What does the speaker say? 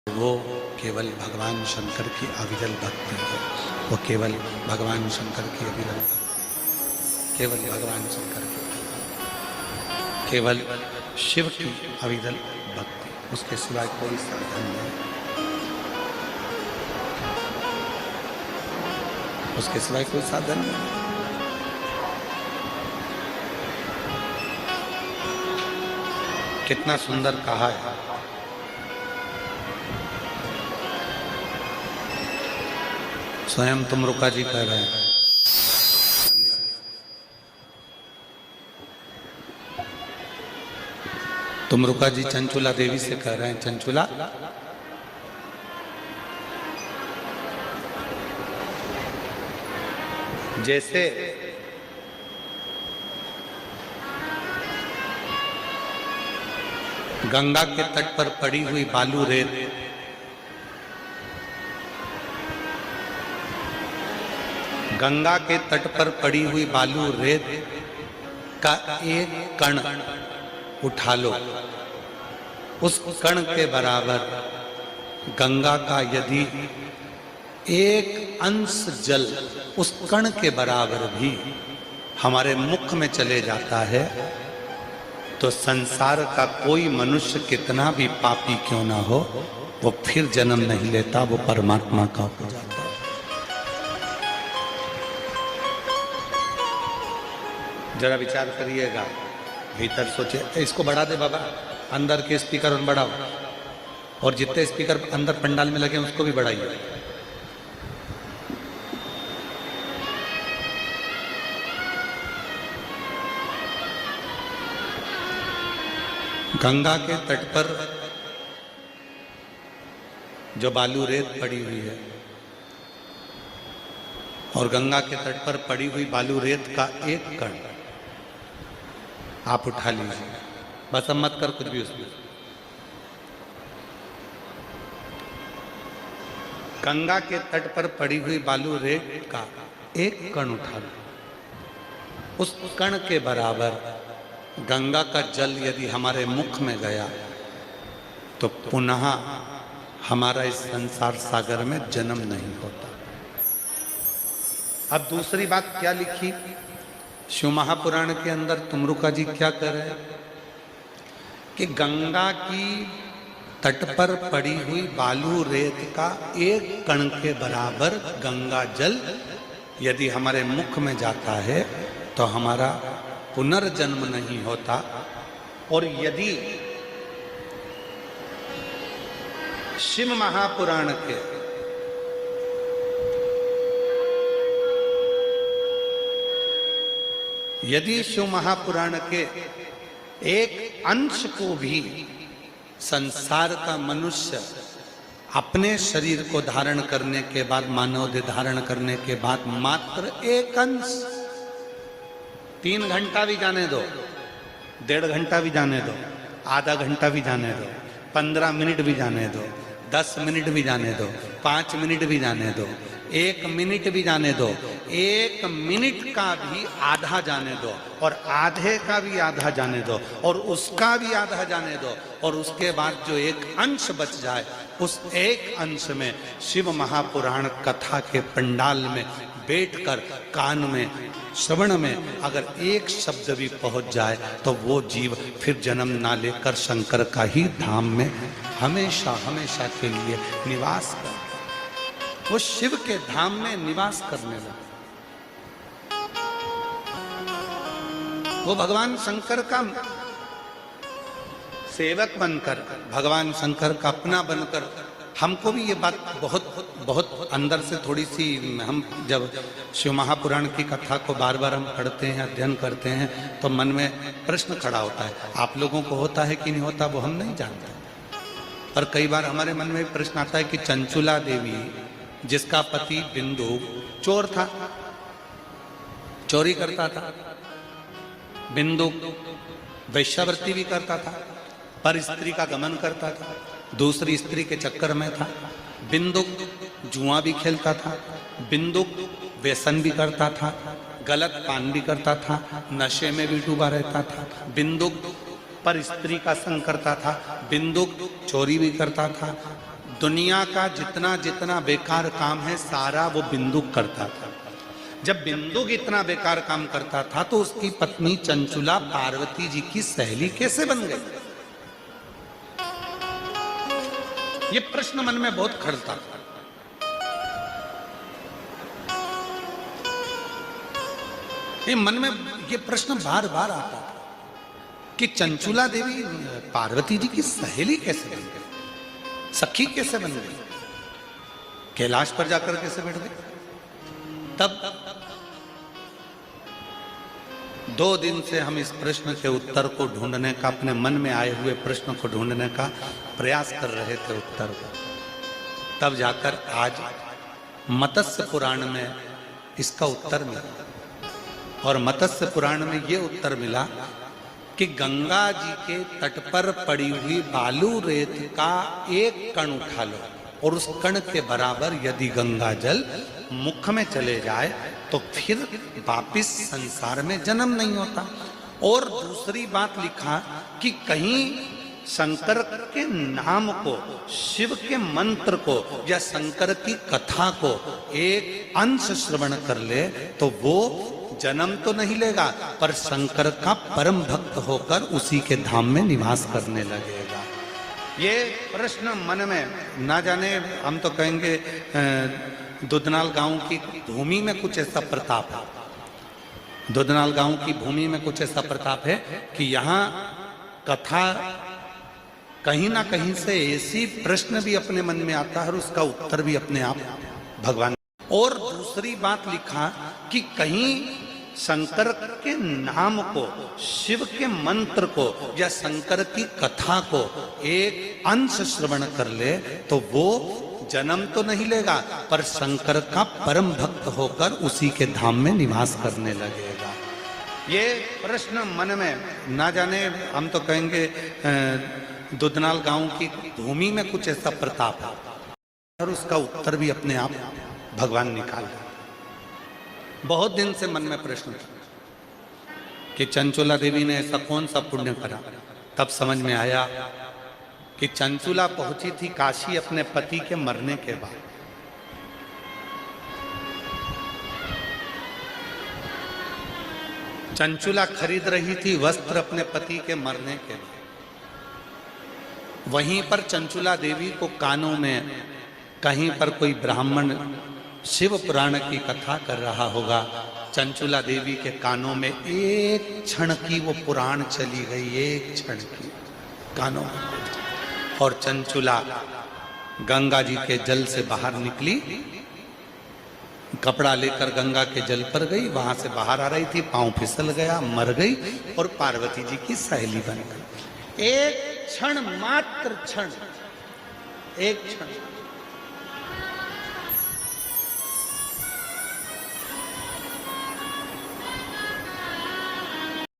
वो केवल भगवान शंकर की अविरल भक्ति है। वो केवल भगवान शंकर की अविरल, केवल भगवान शंकर की, केवल शिव की अविरल भक्ति, उसके सिवाय कोई साधन नहीं, उसके सिवाय कोई साधन नहीं। कितना सुंदर कहा है। स्वयं तुमरुका जी कह रहे हैं, तुमरुका जी चंचुला देवी से कह रहे हैं, चंचुला जैसे गंगा के तट पर पड़ी हुई बालू रेत गंगा के तट पर पड़ी हुई बालू रेत का एक कण उठा लो, उस कण के बराबर गंगा का यदि एक अंश जल उस कण के बराबर भी हमारे मुख में चले जाता है तो संसार का कोई मनुष्य कितना भी पापी क्यों ना हो, वो फिर जन्म नहीं लेता, वो परमात्मा का हो जाता है। जरा विचार करिएगा, भीतर सोचे, इसको बढ़ा दे बाबा, अंदर के स्पीकर और बढ़ाओ, और जितने स्पीकर अंदर पंडाल में लगे उसको भी बढ़ाइए। गंगा के तट पर जो बालू रेत पड़ी हुई है और गंगा के तट पर पड़ी हुई बालू रेत का एक कण आप उठा लीजिए, बस अब मत कर कुछ भी उसमें। गंगा के तट पर पड़ी हुई बालू रेत का एक कण उठा लो, उस कण के बराबर गंगा का जल यदि हमारे मुख में गया तो पुनः हमारा इस संसार सागर में जन्म नहीं होता। अब दूसरी बात क्या लिखी शिव महापुराण के अंदर, तुमरुका जी क्या कर रहे हैं कि गंगा की तट पर पड़ी हुई बालू रेत का एक कण के बराबर गंगा जल यदि हमारे मुख में जाता है तो हमारा पुनर्जन्म नहीं होता। और यदि शिव महापुराण के शिव महापुराण के एक अंश को भी संसार का मनुष्य अपने शरीर को धारण करने के बाद, मानव देह धारण करने के बाद मात्र एक अंश, 3 घंटा भी जाने दो, 1.5 घंटा भी जाने दो, आधा घंटा भी जाने दो, 15 मिनट भी जाने दो, 10 मिनट भी जाने दो, 5 मिनट भी जाने दो, 1 मिनट भी जाने दो, 1 मिनट का भी आधा जाने दो, और आधे का भी आधा जाने दो, और उसका भी आधा जाने दो, और उसके बाद जो एक अंश बच जाए, उस एक अंश में शिव महापुराण कथा के पंडाल में बैठकर कान में श्रवण में अगर एक शब्द भी पहुंच जाए तो वो जीव फिर जन्म ना लेकर शंकर का ही धाम में हमेशा हमेशा के लिए निवास कर, वो शिव के धाम में निवास करने लगे। वो भगवान शंकर का सेवक बनकर, भगवान शंकर का अपना बनकर, हमको भी ये बात बहुत बहुत अंदर से थोड़ी सी, हम जब शिव महापुराण की कथा को बार बार हम पढ़ते हैं, अध्ययन करते हैं, तो मन में प्रश्न खड़ा होता है। आप लोगों को होता है कि नहीं होता वो हम नहीं जानते, पर कई बार हमारे मन में प्रश्न आता है कि चंचुला देवी जिसका पति बिंदु चोर था, चोरी करता था, बिंदु वैश्यावृत्ति भी करता था, पर स्त्री का गमन करता था, दूसरी स्त्री के चक्कर में था, बिंदु जुआ भी खेलता था, बिंदु व्यसन भी करता था, गलत पान भी करता था, नशे में भी डूबा रहता था, बिंदु पर स्त्री का संग करता था, बिंदु चोरी भी करता था, दुनिया का जितना जितना बेकार काम है सारा वो बिंदुक करता था। जब बिंदुक इतना बेकार काम करता था तो उसकी पत्नी चंचुला पार्वती जी की सहेली कैसे बन गई? ये प्रश्न मन में बहुत खड़ता था। ये मन में ये प्रश्न बार बार आता था कि चंचुला देवी पार्वती जी की सहेली कैसे बन गई, सखी कैसे बन गई, कैलाश पर जाकर कैसे बैठ गई? तब 2 दिन से हम इस प्रश्न के उत्तर को ढूंढने का, अपने मन में आए हुए प्रश्न को ढूंढने का प्रयास कर रहे थे उत्तर को। तब जाकर आज मत्स्य पुराण में इसका उत्तर मिला। और मत्स्य पुराण में ये उत्तर मिला कि गंगा जी के तट पर पड़ी हुई बालू रेत का एक कण उठा लो और उस कण के बराबर यदि गंगा जल मुख में चले जाए तो फिर वापिस संसार में जन्म नहीं होता। और दूसरी बात लिखा कि कहीं शंकर के नाम को, शिव के मंत्र को या शंकर की कथा को एक अंश श्रवण कर ले तो वो जन्म तो नहीं लेगा पर शंकर का परम भक्त होकर उसी के धाम में निवास करने लगेगा। ये प्रश्न मन में, ना जाने हम तो कहेंगे दुधनाल गांव की भूमि में कुछ ऐसा प्रताप है। दुधनाल गांव की भूमि में कुछ ऐसा प्रताप है कि यहाँ कथा कहीं ना कहीं से ऐसी प्रश्न भी अपने मन में आता है और उसका उत्तर भी अपने आप भगवान। और दूसरी बात लिखा कि कहीं शंकर के नाम को, शिव के मंत्र को या शंकर की कथा को एक अंश श्रवण कर ले तो वो जन्म तो नहीं लेगा पर शंकर का परम भक्त होकर उसी के धाम में निवास करने लगेगा। ये प्रश्न मन में, ना जाने हम तो कहेंगे दुधनाल गांव की भूमि में कुछ ऐसा प्रताप है और उसका उत्तर भी अपने आप भगवान निकाल। बहुत दिन से मन में प्रश्न था कि चंचुला देवी ने ऐसा कौन सा पुण्य करा। तब समझ में आया कि चंचुला पहुंची थी काशी अपने पति के मरने के बाद। चंचुला खरीद रही थी वस्त्र अपने पति के मरने के बाद। वहीं पर चंचुला देवी को कानों में कहीं पर कोई ब्राह्मण शिव पुराण की कथा कर रहा होगा। चंचुला देवी के कानों में एक क्षण की वो पुराण चली गई, एक क्षण की कानों में। और चंचुला गंगा जी के जल से बाहर निकली, कपड़ा लेकर गंगा के जल पर गई, वहां से बाहर आ रही थी, पांव फिसल गया, मर गई और पार्वती जी की सहेली बन गई। एक क्षण, मात्र क्षण, एक क्षण।